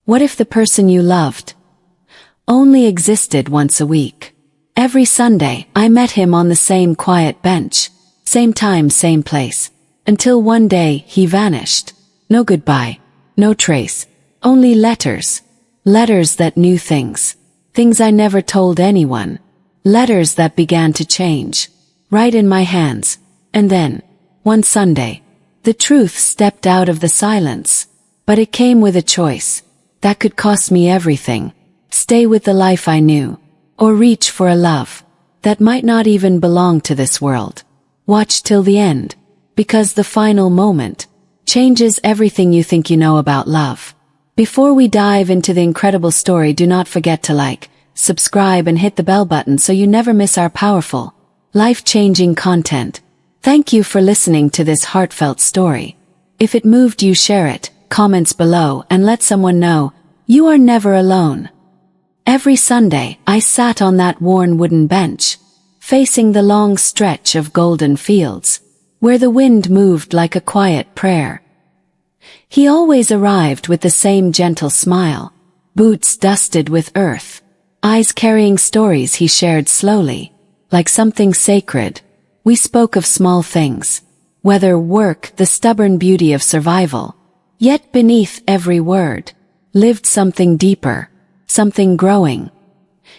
What if the person you loved only existed once a week? Every Sunday, I met him on the same quiet bench, same time, same place, until one day he vanished. No goodbye, no trace, only letters. Letters that knew things. Things I never told anyone. Letters that began to change. Right in my hands. And then, one Sunday, the truth stepped out of the silence. But it came with a choice. That could cost me everything. Stay with the life I knew. Or reach for a love that might not even belong to this world. Watch till the end. Because the final moment changes everything you think you know about love. Before we dive into the incredible story, do not forget to like, subscribe and hit the bell button so you never miss our powerful, life-changing content. Thank you for listening to this heartfelt story. If it moved you, share it, comments below, and let someone know you are never alone. Every Sunday, I sat on that worn wooden bench, facing the long stretch of golden fields, where the wind moved like a quiet prayer. He always arrived with the same gentle smile, boots dusted with earth, eyes carrying stories he shared slowly, like something sacred. We spoke of small things, weather, work, the stubborn beauty of survival. Yet beneath every word lived something deeper, something growing.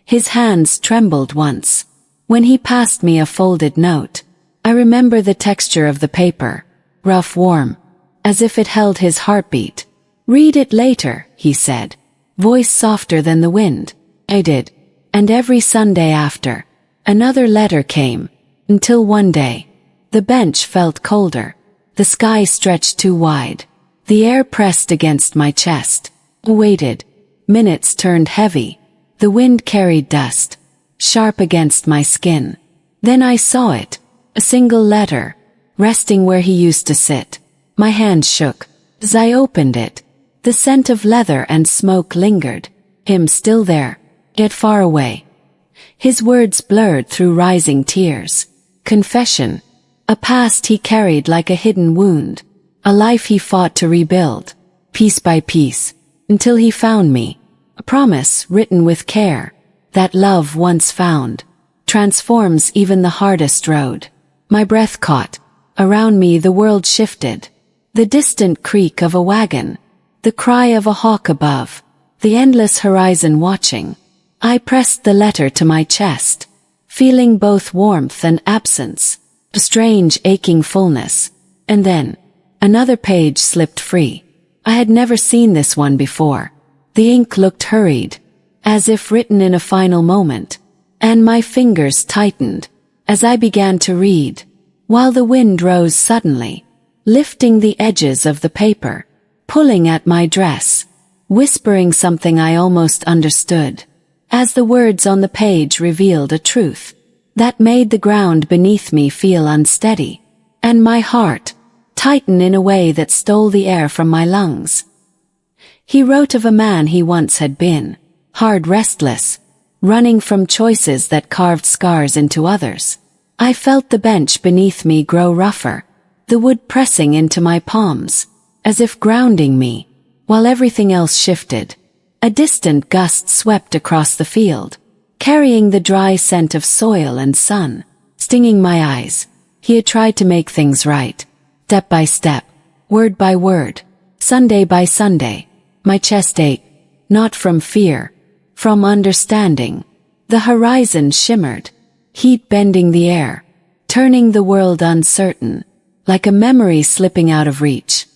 His hands trembled once. When he passed me a folded note, I remember the texture of the paper, rough, warm, as if it held his heartbeat. Read it later, he said, voice softer than the wind. I did. And every Sunday after, another letter came, until one day, the bench felt colder, the sky stretched too wide, the air pressed against my chest. I waited. Minutes turned heavy, the wind carried dust, sharp against my skin. Then I saw it, a single letter, resting where he used to sit. My hand shook as I opened it. The scent of leather and smoke lingered. Him still there, yet far away. His words blurred through rising tears. Confession. A past he carried like a hidden wound. A life he fought to rebuild, piece by piece, until he found me. A promise written with care, that love once found transforms even the hardest road. My breath caught. Around me the world shifted. The distant creak of a wagon, the cry of a hawk above, the endless horizon watching. I pressed the letter to my chest, feeling both warmth and absence, a strange aching fullness. And then, another page slipped free. I had never seen this one before. The ink looked hurried, as if written in a final moment, and my fingers tightened as I began to read, while the wind rose suddenly, lifting the edges of the paper, pulling at my dress, whispering something I almost understood, as the words on the page revealed a truth that made the ground beneath me feel unsteady, and my heart tighten in a way that stole the air from my lungs. He wrote of a man he once had been, hard, restless, running from choices that carved scars into others. I felt the bench beneath me grow rougher, the wood pressing into my palms, as if grounding me, while everything else shifted. A distant gust swept across the field, carrying the dry scent of soil and sun, stinging my eyes. He had tried to make things right, step by step, word by word, Sunday by Sunday. My chest ached, not from fear, from understanding. The horizon shimmered, heat bending the air, turning the world uncertain, like a memory slipping out of reach.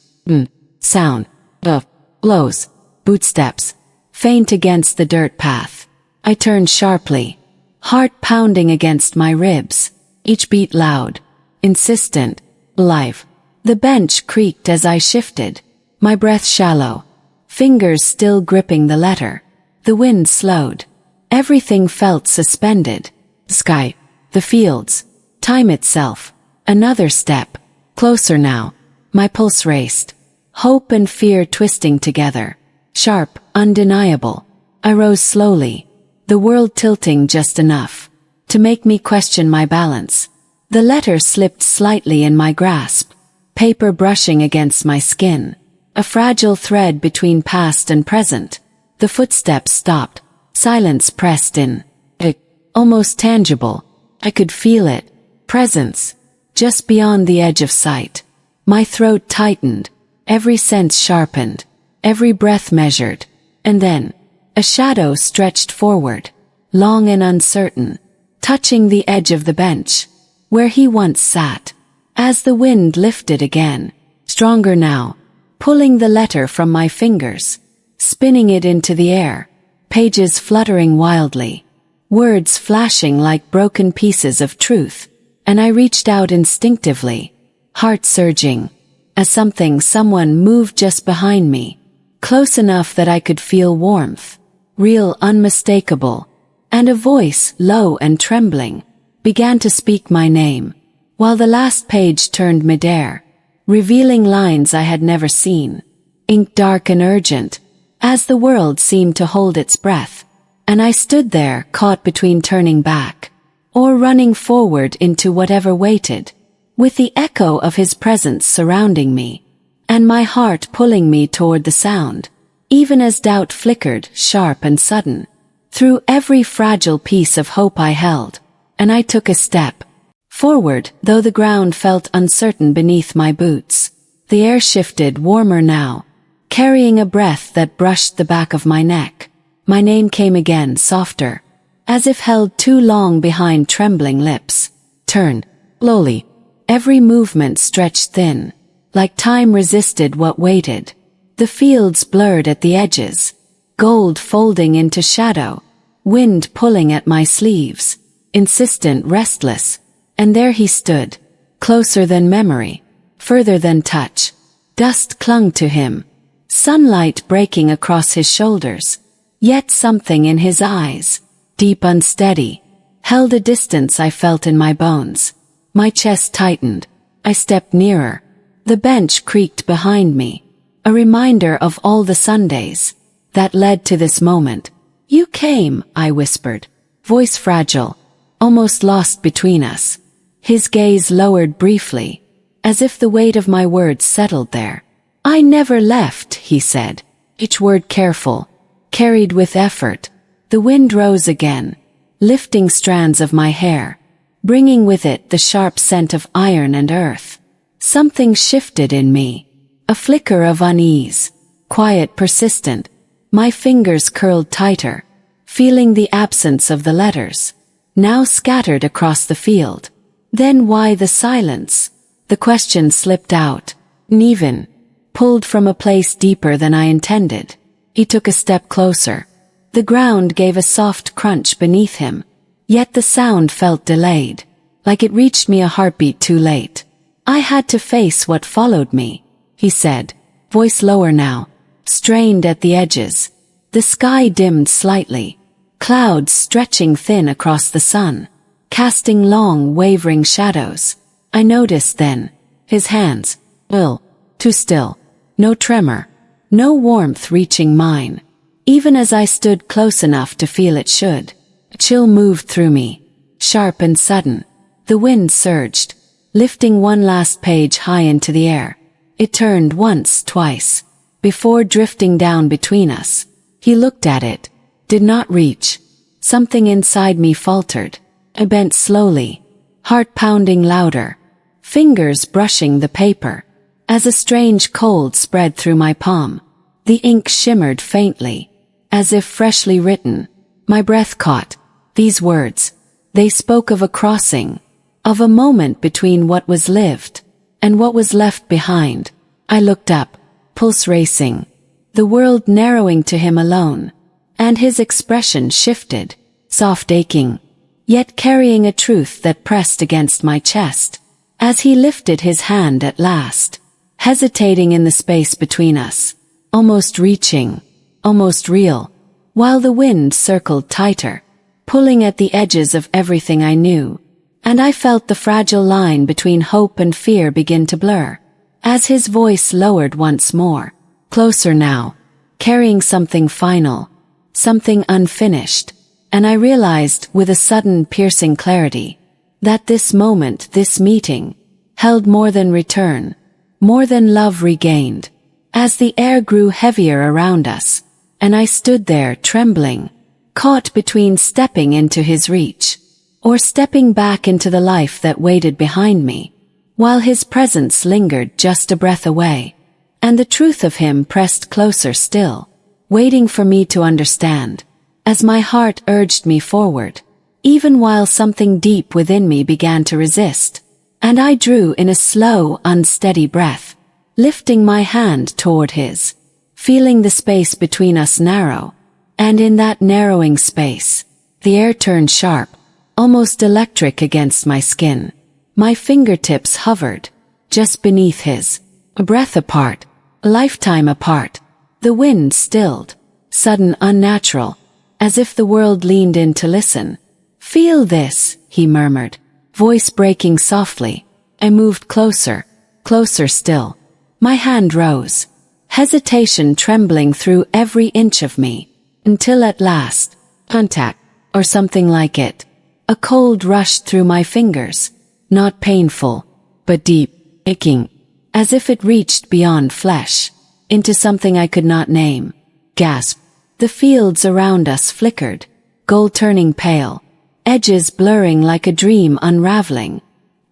Sound of blows, footsteps, faint against the dirt path. I turned sharply, heart pounding against my ribs, each beat loud, insistent, alive. The bench creaked as I shifted, my breath shallow, fingers still gripping the letter. The wind slowed. Everything felt suspended. The sky, the fields, time itself. Another step. Closer now. My pulse raced. Hope and fear twisting together. Sharp, undeniable. I rose slowly, the world tilting just enough to make me question my balance. The letter slipped slightly in my grasp, paper brushing against my skin. a fragile thread between past and present. The footsteps stopped. Silence pressed in. Almost tangible. I could feel it. Presence. Just beyond the edge of sight. My throat tightened. Every sense sharpened. Every breath measured. And then, a shadow stretched forward. Long and uncertain. Touching the edge of the bench. Where he once sat. As the wind lifted again. Stronger now. Pulling the letter from my fingers. Spinning it into the air. Pages fluttering wildly. Words flashing like broken pieces of truth. And I reached out instinctively. Heart surging. As someone moved just behind me. Close enough that I could feel warmth. Real, unmistakable. And a voice, low and trembling, began to speak my name. While the last page turned midair. Revealing lines I had never seen. Ink dark and urgent. As the world seemed to hold its breath. And I stood there, caught between turning back. Or running forward into whatever waited. With the echo of his presence surrounding me. And my heart pulling me toward the sound. Even as doubt flickered, sharp and sudden. Through every fragile piece of hope I held. And I took a step. Forward, though the ground felt uncertain beneath my boots. The air shifted, warmer now. Carrying a breath that brushed the back of my neck. My name came again, softer. As if held too long behind trembling lips. Turned. Slowly. Every movement stretched thin. Like time resisted what waited. The fields blurred at the edges. Gold folding into shadow. Wind pulling at my sleeves. Insistent, restless. And there he stood. Closer than memory. Further than touch. Dust clung to him. Sunlight breaking across his shoulders. Yet something in his eyes. Deep, unsteady. Held a distance I felt in my bones. My chest tightened. I stepped nearer. The bench creaked behind me. A reminder of all the Sundays that led to this moment. You came, I whispered. Voice fragile. Almost lost between us. His gaze lowered briefly. As if the weight of my words settled there. I never left, he said. Each word careful. Carried with effort. The wind rose again. Lifting strands of my hair. Bringing with it the sharp scent of iron and earth. Something shifted in me. A flicker of unease. Quiet, persistent. My fingers curled tighter. Feeling the absence of the letters. Now scattered across the field. Then why the silence? The question slipped out. Uneven. Pulled from a place deeper than I intended. He took a step closer. The ground gave a soft crunch beneath him. Yet the sound felt delayed. Like it reached me a heartbeat too late. I had to face what followed me, he said. Voice lower now. Strained at the edges. The sky dimmed slightly. Clouds stretching thin across the sun. Casting long, wavering shadows. I noticed then. His hands. Too still. No tremor. No warmth reaching mine. Even as I stood close enough to feel it should. A chill moved through me. Sharp and sudden. The wind surged. Lifting one last page high into the air. It turned once, twice. Before drifting down between us. He looked at it. Did not reach. Something inside me faltered. I bent slowly. Heart pounding louder. Fingers brushing the paper. As a strange cold spread through my palm. The ink shimmered faintly. As if freshly written. My breath caught. These words. They spoke of a crossing. Of a moment between what was lived. And what was left behind. I looked up. Pulse racing. The world narrowing to him alone. And his expression shifted. Soft aching. Yet carrying a truth that pressed against my chest. As he lifted his hand at last. Hesitating in the space between us. Almost reaching. Almost real. While the wind circled tighter. Pulling at the edges of everything I knew. And I felt the fragile line between hope and fear begin to blur. As his voice lowered once more. Closer now. Carrying something final. Something unfinished. And I realized, with a sudden piercing clarity, that this moment, this meeting, held more than return. More than love regained. as the air grew heavier around us, and I stood there trembling, caught between stepping into his reach, or stepping back into the life that waited behind me, while his presence lingered just a breath away, and the truth of him pressed closer still, waiting for me to understand, as my heart urged me forward, even while something deep within me began to resist, and I drew in a slow, unsteady breath, lifting my hand toward his, feeling the space between us narrow, and in that narrowing space, the air turned sharp, almost electric against my skin. My fingertips hovered, just beneath his, a breath apart, a lifetime apart. The wind stilled, sudden, unnatural, as if the world leaned in to listen. "Feel this," he murmured, voice breaking softly. I moved closer, closer still. My hand rose, hesitation trembling through every inch of me, until at last, contact, or something like it. A cold rushed through my fingers, not painful, but deep, aching, as if it reached beyond flesh, into something I could not name. Gasp. The fields around us flickered, gold turning pale, edges blurring like a dream unraveling.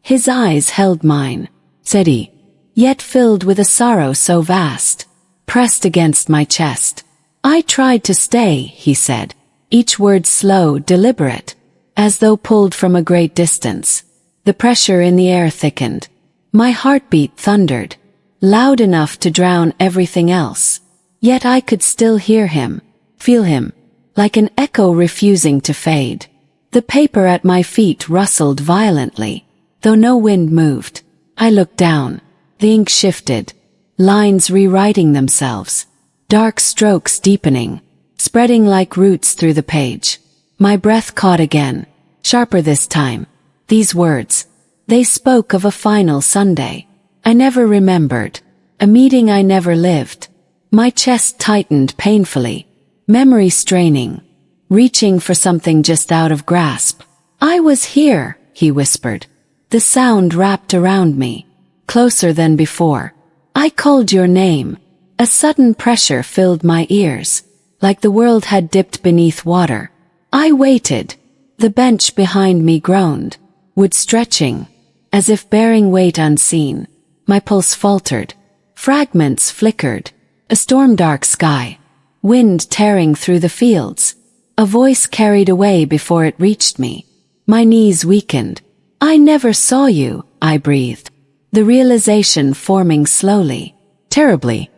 His eyes held mine, steady, yet filled with a sorrow so vast, pressed against my chest. "I tried to stay," he said, each word slow, deliberate, as though pulled from a great distance. The pressure in the air thickened. My heartbeat thundered, loud enough to drown everything else. Yet I could still hear him, feel him, like an echo refusing to fade. The paper at my feet rustled violently, though no wind moved. I looked down. The ink shifted, lines rewriting themselves, dark strokes deepening, spreading like roots through the page. My breath caught again, sharper this time. These words, they spoke of a final Sunday I never remembered, a meeting I never lived. My chest tightened painfully, memory straining, reaching for something just out of grasp. "I was here," he whispered. The sound wrapped around me, closer than before. "I called your name." A sudden pressure filled my ears, like the world had dipped beneath water. I waited. The bench behind me groaned, wood stretching, as if bearing weight unseen. My pulse faltered. Fragments flickered. A storm-dark sky. Wind tearing through the fields. A voice carried away before it reached me. My knees weakened. "I never saw you," I breathed, the realization forming slowly, terribly.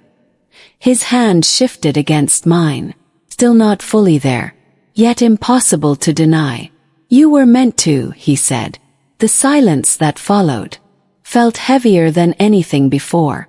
His hand shifted against mine, still not fully there, yet impossible to deny. "You were meant to," he said. The silence that followed felt heavier than anything before.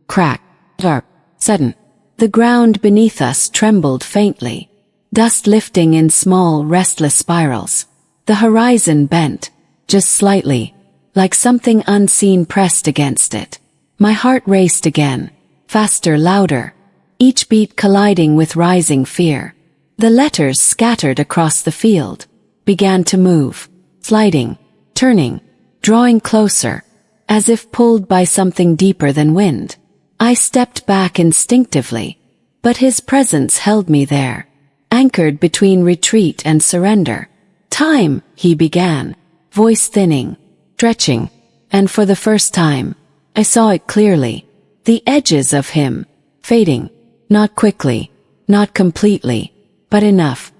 Crack, dark, sudden. The ground beneath us trembled faintly, dust lifting in small, restless spirals. The horizon bent, just slightly, like something unseen pressed against it. My heart raced again, faster, louder, each beat colliding with rising fear. The letters scattered across the field began to move, sliding, turning, drawing closer, as if pulled by something deeper than wind. I stepped back instinctively, but his presence held me there, anchored between retreat and surrender. "Time," he began, voice thinning, stretching, and for the first time, I saw it clearly. The edges of him, fading, not quickly, not completely, but enough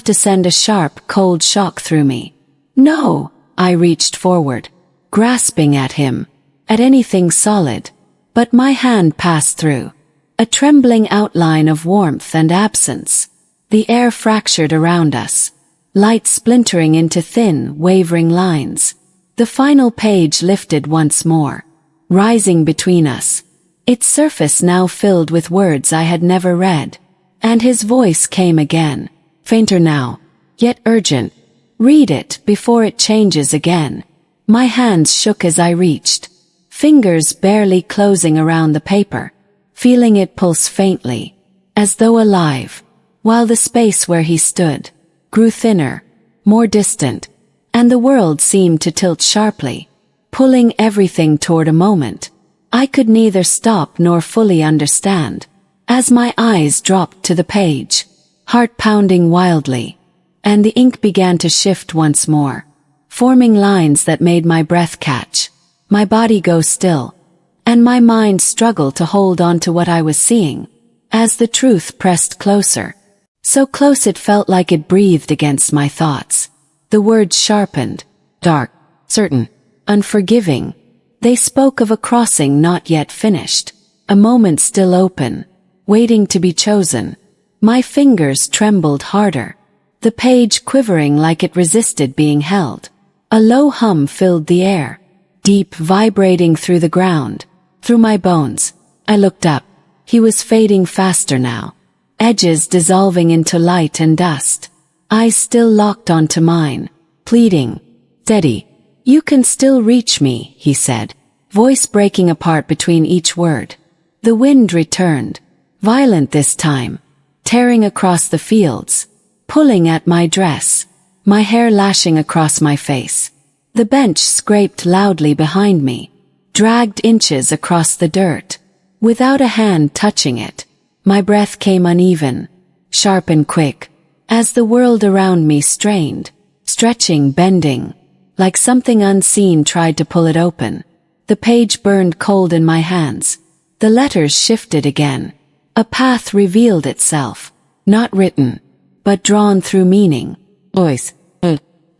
to send a sharp, cold shock through me. "No!" I reached forward, grasping at him, at anything solid, but my hand passed through. A trembling outline of warmth and absence. The air fractured around us, light splintering into thin, wavering lines. The final page lifted once more, rising between us, its surface now filled with words I had never read. And his voice came again, fainter now, yet urgent. "Read it before it changes again." My hands shook as I reached, fingers barely closing around the paper, feeling it pulse faintly, as though alive, while the space where he stood grew thinner, more distant, and the world seemed to tilt sharply, pulling everything toward a moment I could neither stop nor fully understand. As my eyes dropped to the page, heart pounding wildly, and the ink began to shift once more, forming lines that made my breath catch, my body go still, and my mind struggle to hold on to what I was seeing, as the truth pressed closer. So close it felt like it breathed against my thoughts. The words sharpened, dark, certain, unforgiving. They spoke of a crossing not yet finished, a moment still open, waiting to be chosen. My fingers trembled harder, the page quivering like it resisted being held. A low hum filled the air, deep, vibrating through the ground, through my bones. I looked up. He was fading faster now, edges dissolving into light and dust, eyes still locked onto mine, pleading, "Steady, you can still reach me," he said, voice breaking apart between each word. The wind returned, violent this time, tearing across the fields, pulling at my dress, my hair lashing across my face. The bench scraped loudly behind me, dragged inches across the dirt, without a hand touching it. My breath came uneven, sharp and quick, as the world around me strained, stretching, bending, like something unseen tried to pull it open. The page burned cold in my hands. The letters shifted again. A path revealed itself, not written, but drawn through meaning. Voice,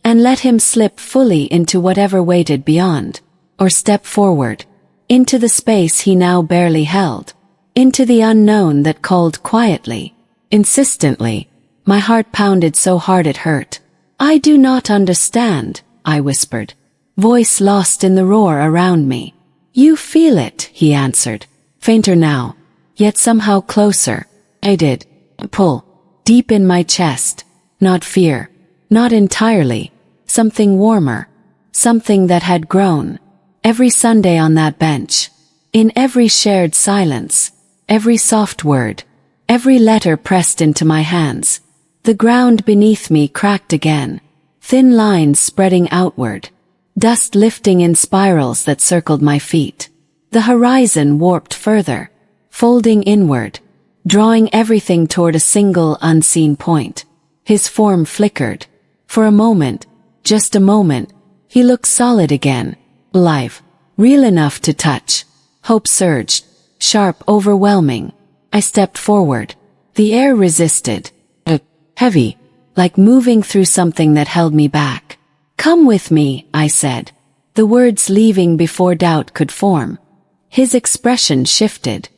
and let him slip fully into whatever waited beyond, or step forward, into the space he now barely held, into the unknown that called quietly, insistently. My heart pounded so hard it hurt. "I do not understand," I whispered, voice lost in the roar around me. "You feel it," he answered, fainter now, yet somehow closer. I did. A pull, deep in my chest, not fear, not entirely, something warmer, something that had grown. Every Sunday on that bench, in every shared silence, every soft word, every letter pressed into my hands, the ground beneath me cracked again, thin lines spreading outward, dust lifting in spirals that circled my feet. The horizon warped further, folding inward, drawing everything toward a single unseen point. His form flickered. For a moment, just a moment, he looked solid again, alive, real enough to touch. Hope surged, sharp, overwhelming. I stepped forward. The air resisted, heavy, like moving through something that held me back. "Come with me," I said, the words leaving before doubt could form. His expression shifted.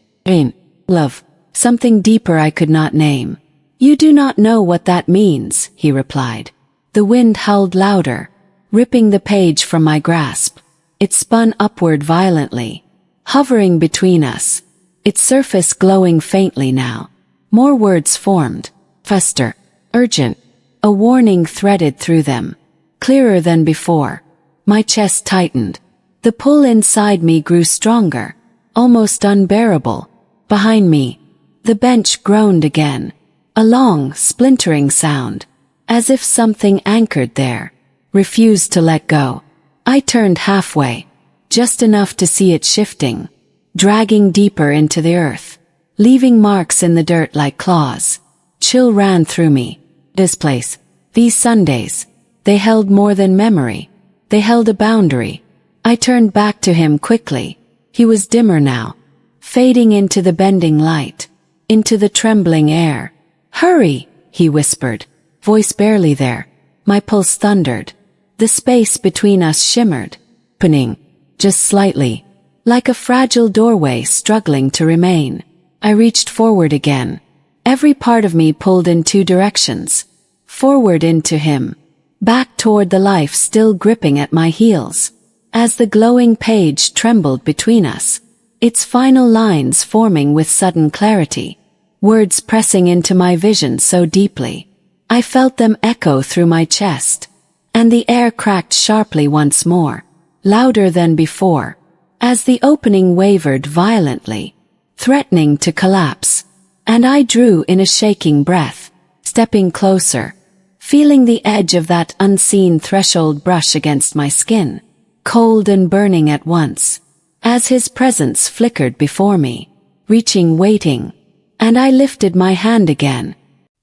Love, something deeper I could not name. "You do not know what that means," he replied. The wind howled louder, ripping the page from my grasp. It spun upward violently, hovering between us, its surface glowing faintly now. More words formed, faster, urgent, a warning threaded through them, clearer than before. My chest tightened. The pull inside me grew stronger, almost unbearable. Behind me, the bench groaned again, a long, splintering sound, as if something anchored there, refused to let go. I turned halfway, just enough to see it shifting, dragging deeper into the earth, leaving marks in the dirt like claws. Chill ran through me. This place, these Sundays, they held more than memory. They held a boundary. I turned back to him quickly. He was dimmer now, fading into the bending light, into the trembling air. "Hurry," he whispered, voice barely there. My pulse thundered. The space between us shimmered, opening, just slightly, like a fragile doorway struggling to remain. I reached forward again. Every part of me pulled in two directions. Forward into him, back toward the life still gripping at my heels. As the glowing page trembled between us, its final lines forming with sudden clarity, words pressing into my vision so deeply, I felt them echo through my chest, and the air cracked sharply once more, louder than before, as the opening wavered violently, threatening to collapse, and I drew in a shaking breath, stepping closer, feeling the edge of that unseen threshold brush against my skin, cold and burning at once. as his presence flickered before me, reaching, waiting, and I lifted my hand again.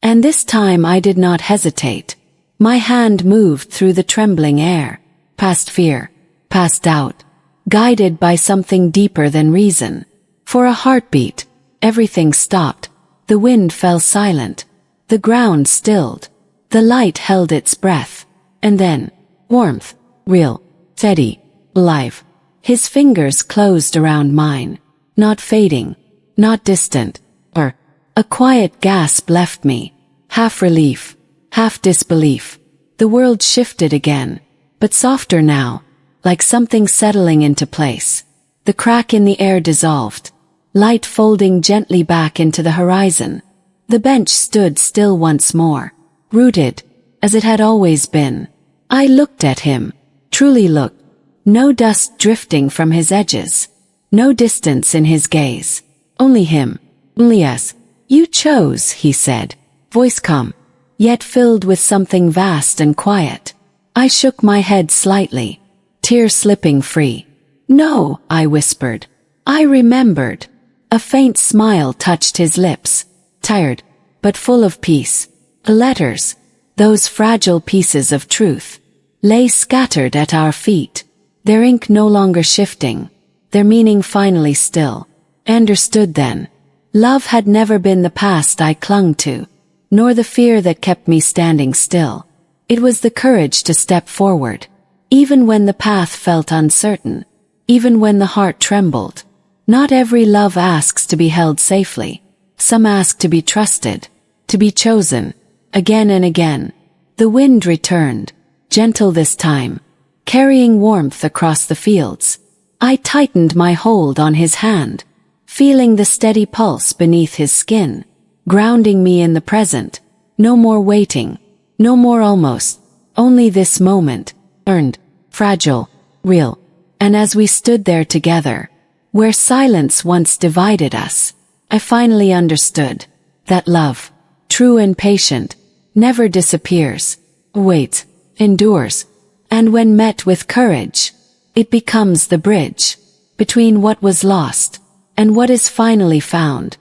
And this time I did not hesitate. My hand moved through the trembling air, past fear, past doubt, guided by something deeper than reason. For a heartbeat, everything stopped. The wind fell silent. The ground stilled. The light held its breath. And then, warmth, real, steady, alive. His fingers closed around mine, not fading, not distant, or a quiet gasp left me, half relief, half disbelief. The world shifted again, but softer now, like something settling into place. The crack in the air dissolved, light folding gently back into the horizon. The bench stood still once more, rooted, as it had always been. I looked at him, truly looked. No dust drifting from his edges, no distance in his gaze. Only him, only us. You chose, he said, voice calm, yet filled with something vast and quiet. I shook my head slightly, tears slipping free. No, I whispered. I remembered. A faint smile touched his lips, tired, but full of peace. The letters, those fragile pieces of truth, lay scattered at our feet, their ink no longer shifting, their meaning finally still. I understood then. Love had never been the past I clung to, nor the fear that kept me standing still. It was the courage to step forward, even when the path felt uncertain, even when the heart trembled. Not every love asks to be held safely. Some ask to be trusted, to be chosen, again and again. The wind returned, gentle this time, carrying warmth across the fields. I tightened my hold on his hand, feeling the steady pulse beneath his skin, grounding me in the present. No more waiting, no more almost, only this moment, earned, fragile, real. And as we stood there together, where silence once divided us, I finally understood that love, true and patient, never disappears, waits, endures, and when met with courage, it becomes the bridge between what was lost and what is finally found.